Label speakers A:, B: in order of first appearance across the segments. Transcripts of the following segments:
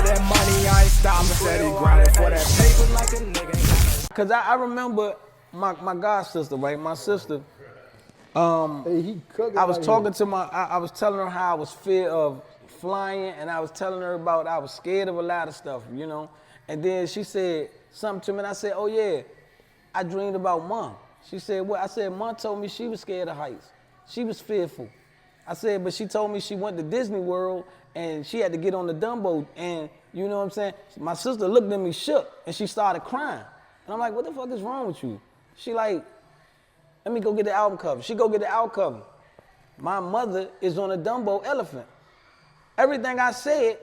A: that money, I ain't stopping. Said he grinding for that paper like a nigga.
B: Cause I remember my god sister, right? My sister. I was talking to I was telling her how I was fear of flying, and I was telling her about I was scared of a lot of stuff, you know. And then she said something to me, and I said, "Oh yeah, I dreamed about Mom." She said, "What?" I said, "Mom told me she was scared of heights. She was fearful." I said, "But she told me she went to Disney World and she had to get on the Dumbo, and you know what I'm saying?" My sister looked at me shook, and she started crying. And I'm like, "What the fuck is wrong with you?" She like, "Let me go get the album cover." She go get the album cover. My mother is on a Dumbo elephant. Everything I said,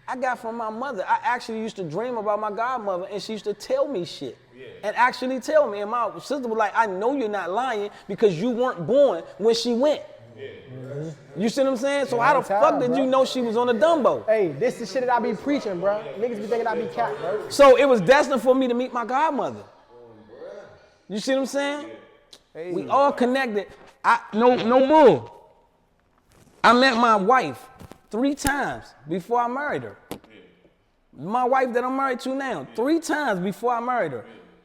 B: I got from my mother. I actually used to dream about my godmother, and she used to tell me shit. Yeah. And actually tell me. And my sister was like, "I know you're not lying because you weren't born when she went." Yeah. Mm-hmm. You see what I'm saying? So how the fuck did you know she was on a Dumbo?
C: Hey, this is shit that I be preaching, bro. Niggas be thinking I be cat, bro.
B: So it was destined for me to meet my godmother. You see what I'm saying? Yeah. Hey. We all connected. No bull. I met my wife 3 times before I married her. My wife that I'm married to now, 3 times before I married her.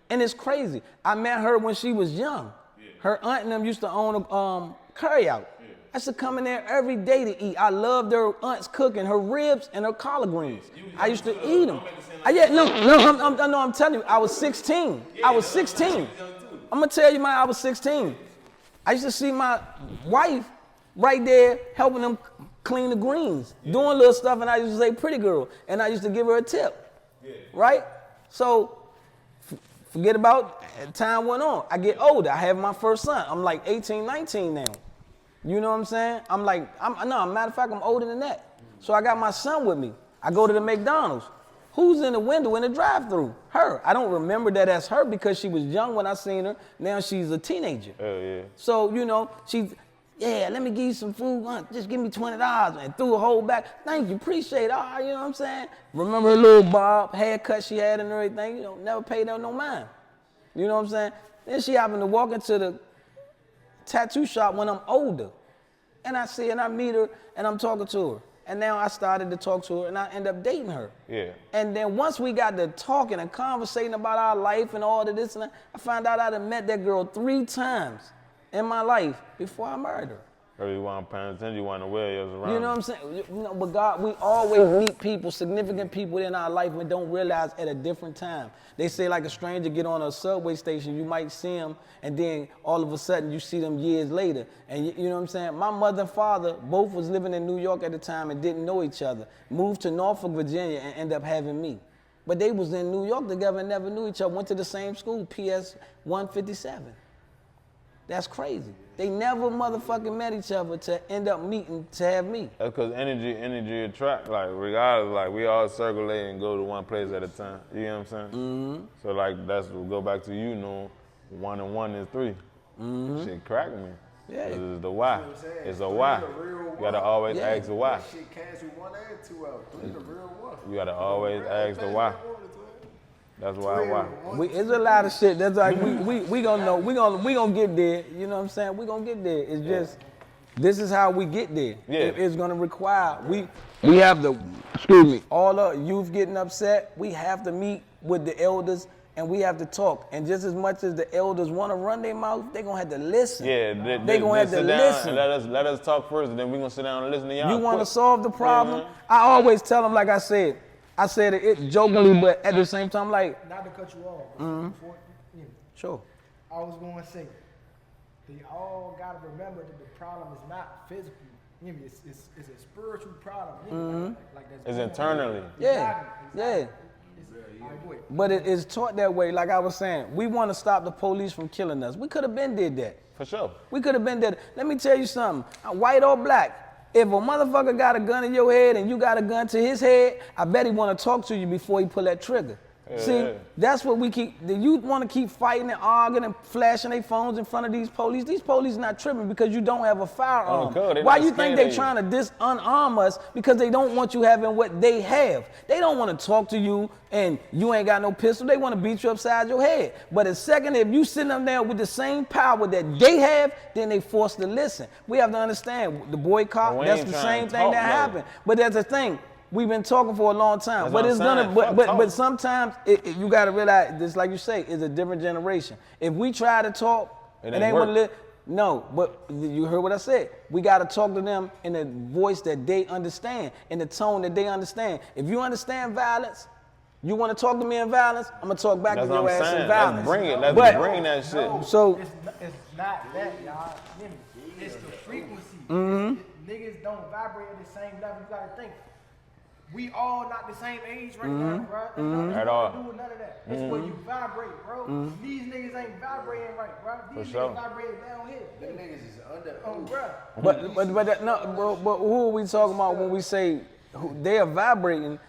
B: And it's crazy. I met her when she was young. Her aunt and them used to own a curry out. I used to come in there every day to eat. I loved her aunt's cooking, her ribs and her collard greens. I used to eat them. I'm telling you, I was 16. I was 16. I'm gonna tell you, I was 16. I used to see my wife right there helping them clean the greens, doing little stuff, and I used to say, "Pretty girl," and I used to give her a tip, right? So forget about time went on. I get older. I have my first son. I'm like 18, 19 now. You know what I'm saying? Matter of fact, I'm older than that. So I got my son with me. I go to the McDonald's. Who's in the window in the drive-thru? Her. I don't remember that as her because she was young when I seen her. Now she's a teenager. Oh, yeah. So, you know, let me give you some food. Just give me $20 and threw a whole back. Thank you, appreciate it. You know what I'm saying? Remember her little bob, haircut she had and everything. You know, never paid her no mind. You know what I'm saying? Then she happened to walk into the tattoo shop when I'm older. And I see her and I meet her and I'm talking to her. And now I started to talk to her and I end up dating her. Yeah. And then once we got to talking and conversating about our life and all of this and that, I found out I had met that girl 3 times in my life before I married her.
D: Or you want paying attention, you want to wear yours around.
B: You know what I'm saying? You know, but God, we always meet people, significant people in our life, we don't realize at a different time. They say like a stranger get on a subway station, you might see them, and then all of a sudden you see them years later. And you know what I'm saying? My mother and father both was living in New York at the time and didn't know each other. Moved to Norfolk, Virginia, and ended up having me. But they was in New York together and never knew each other. Went to the same school, PS 157. That's crazy. They never motherfucking met each other to end up meeting to have me.
D: That's because energy attract. Like regardless, like we all circulate and go to one place at a time. You know what I'm saying? Mm-hmm. So like that's we'll go back to 1 and 1 is 3. Mm-hmm. Shit crack me. Yeah. It's the why. It's a why. You gotta always ask the why.
E: Shit cancel 1 and 2 out. 3 the real one.
D: You gotta always ask the why. That's why.
B: It's a lot of shit. That's like we gonna know. We gonna get there. You know what I'm saying? We gonna get there. It's just this is how we get there. Yeah. It's gonna require we have to all the youth getting upset. We have to meet with the elders and we have to talk. And just as much as the elders want to run their mouth, they gonna have to listen. Yeah, they gonna have to listen.
D: Let us talk first, and then we gonna sit down and listen to y'all.
B: You want to solve the problem? Mm-hmm. I always tell them, like I said it jokingly, but at the same time, like.
C: Not to cut you off.
B: Mm-hmm.
C: Sure. I was going to say, they all got to remember that the problem is not physical. It's a spiritual problem.
B: Mm-hmm.
C: Like
D: it's internally.
B: Yeah. But it is taught that way. Like I was saying, we want to stop the police from killing us. We could have been did that.
D: For sure.
B: We could have been dead. Let me tell you something. White or black. If a motherfucker got a gun in your head and you got a gun to his head, I bet he want to talk to you before he pull that trigger. Yeah. See, that's what we keep. The youth want to keep fighting and arguing and flashing their phones in front of these police. These police not tripping because you don't have a firearm. Why you think they trying to unarm us? Because they don't want you having what they have. They don't want to talk to you and you ain't got no pistol. They want to beat you upside your head. But the second, if you sitting up there with the same power that they have, then they forced to listen. We have to understand the boycott. That's the same thing that happened. But that's the thing. We've been talking for a long time,
D: That's
B: but
D: what
B: it's
D: I'm
B: gonna.
D: saying.
B: But sometimes you gotta realize this, like you say, it's a different generation. If we try to talk,
D: It
B: it
D: ain't
B: ain't
D: work.
B: gonna live. No, but you heard what I said. We gotta talk to them in a voice that they understand, in the tone that they understand. If you understand violence, you want to talk to me in violence, I'm gonna talk back
D: That's
B: to
D: what
B: your
D: I'm
B: ass in
D: saying.
B: violence.
D: Let's bring it. Let's
B: But-
D: bring that shit.
C: No,
B: So-
C: it's not that, y'all. Hear me? It's the frequency. Niggas don't vibrate at the same level. You gotta think. We all not the same age right now, bro. It's nothing
D: At
C: to
D: all.
C: do with none of that. It's where you vibrate, bro. These niggas ain't vibrating right, bro. These
D: sure.
C: niggas vibrating down here.
E: Them niggas is under.
B: But who are we talking about when we say they are vibrating?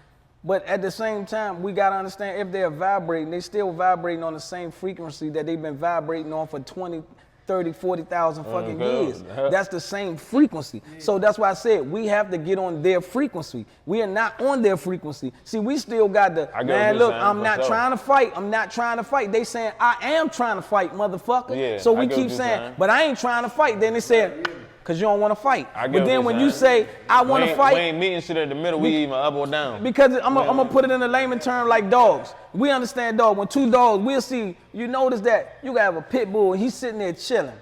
B: But at the same time, we gotta understand if they're vibrating, they still vibrating on the same frequency that they've been vibrating on for 20, 30, 40,000 fucking years. That's the same frequency. So that's why I said we have to get on their frequency. We are not on their frequency. See, we still got the,
D: I get what
B: man,
D: you're
B: look,
D: saying,
B: I'm
D: for
B: not
D: sure.
B: trying to fight. I'm not trying to fight. They saying, I am trying to fight, motherfucker.
D: Yeah,
B: So
D: I
B: we
D: get
B: keep
D: what you're
B: saying,
D: saying.
B: but I ain't trying to fight. Then they said, because you don't want to fight.
D: I get
B: But
D: what
B: then
D: you're
B: when you
D: saying.
B: say, I want to
D: We
B: fight,
D: ain't meeting shit in the middle. We even up or down.
B: because I'm gonna put it in a layman term like dogs. We understand dog. When two dogs, we'll see, you notice that you have a pit bull, he's sitting there chilling.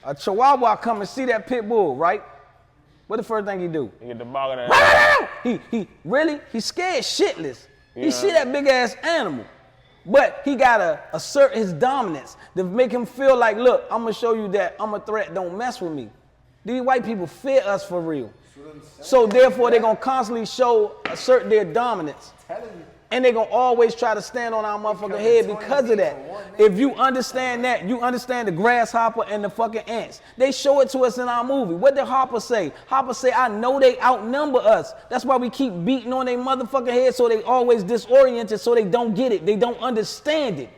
B: A chihuahua come and see that pit bull, right? What the first thing he do?
D: You get the bog of that.
B: He really, he's scared shitless.
D: Yeah.
B: He see that big ass animal. But he gotta assert his dominance to make him feel like, look, I'm gonna show you that I'm a threat, don't mess with me. These white people fear us for real. So therefore they're gonna constantly assert their dominance. And they're gonna always try to stand on our motherfucking head because of that. If you understand that, you understand the grasshopper and the fucking ants. They show it to us in our movie. What did Hopper say? Hopper say, I know they outnumber us. That's why we keep beating on their motherfucking head so they always disoriented so they don't get it. They don't understand it.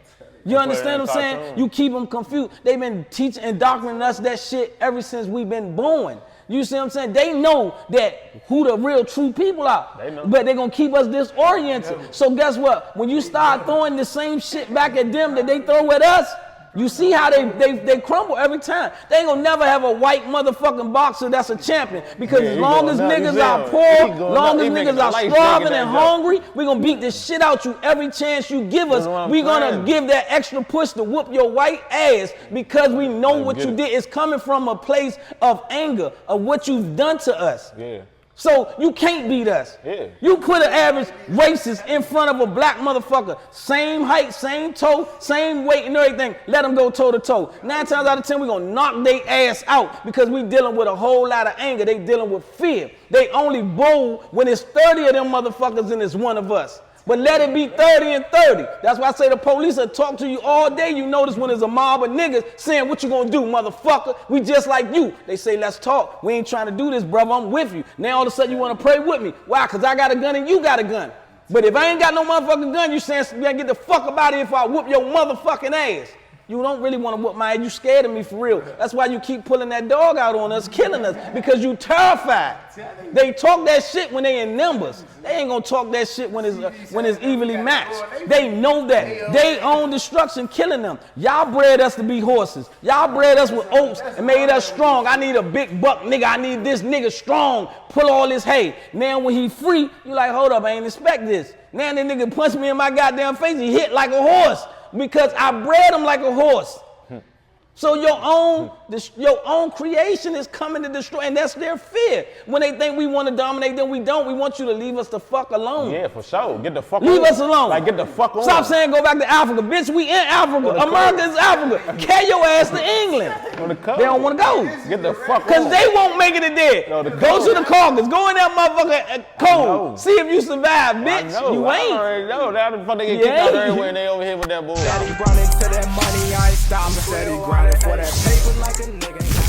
B: You understand what I'm saying?
D: cartoon.
B: You keep them confused. They've been teaching, indoctrinating us that shit ever since we've been born. You see what I'm saying? They know that who the real true people are.
D: They know.
B: But they're gonna keep us disoriented. So guess what? When you start throwing the same shit back at them that they throw at us, you see how they crumble every time. They ain't gonna never have a white motherfucking boxer that's a champion. Because
D: Yeah,
B: as
D: he
B: long
D: going
B: as
D: up, you
B: niggas
D: see
B: are
D: him.
B: poor,
D: He going
B: long
D: up,
B: as
D: he making
B: niggas
D: the
B: are
D: lights
B: starving
D: blinking
B: and
D: that jump.
B: hungry, we gonna beat the shit out you every chance you give us.
D: That's what I'm
B: We gonna
D: saying.
B: give that extra push to whoop your white ass because we know what
D: get
B: you
D: it.
B: did is coming from a place of anger of what you've done to us.
D: Yeah.
B: So you can't beat us.
D: Yeah.
B: You put an average racist in front of a black motherfucker, same height, same toe, same weight and everything, let them go toe to toe. 9 times out of 10, we gonna knock their ass out because we dealing with a whole lot of anger. They dealing with fear. They only bold when it's 30 of them motherfuckers and it's one of us. But let it be 30 and 30. That's why I say the police will talk to you all day. You notice when there's a mob of niggas saying, what you gonna do, motherfucker? We just like you. They say, let's talk. We ain't trying to do this, brother. I'm with you. Now all of a sudden you wanna pray with me. Why? Because I got a gun and you got a gun. But if I ain't got no motherfucking gun, you saying, man, get the fuck up out of here if I whoop your motherfucking ass. You don't really want to whoop my ass. You scared of me for real. That's why you keep pulling that dog out on us, killing us, because you terrified. They talk that shit when they in numbers. They ain't gonna talk that shit when it's evenly matched. They know that. They own destruction, killing them. Y'all bred us to be horses. Y'all bred us with oats and made us strong. I need a big buck nigga. I need this nigga strong. Pull all this hay. Now when he free, you like, hold up, I ain't expect this. Now that nigga punched me in my goddamn face. He hit like a horse. Because I bred them like a horse. So your own creation is coming to destroy, and that's their fear. When they think we want to dominate them, we don't. We want you to leave us the fuck alone.
D: Yeah, for sure. Get the fuck
B: Leave
D: on.
B: us alone.
D: Like, get the fuck on.
B: Stop saying go back to Africa. Bitch, we in Africa. America is Africa. Carry your ass to England. They don't want to go.
D: Get the fuck on.
B: Because they won't make it in there.
D: No, the
B: Go to the Caucasus. Go in that motherfucker cold.
D: know.
B: See if you survive, bitch.
D: I know.
B: You
D: I
B: ain't.
D: already know. That's the fuck they get
B: You
D: kicked out
B: ain't.
D: everywhere and they over here with that bull.
A: Steady running to that money, I ain't stopping. Steady grinding for that paper like a nigga.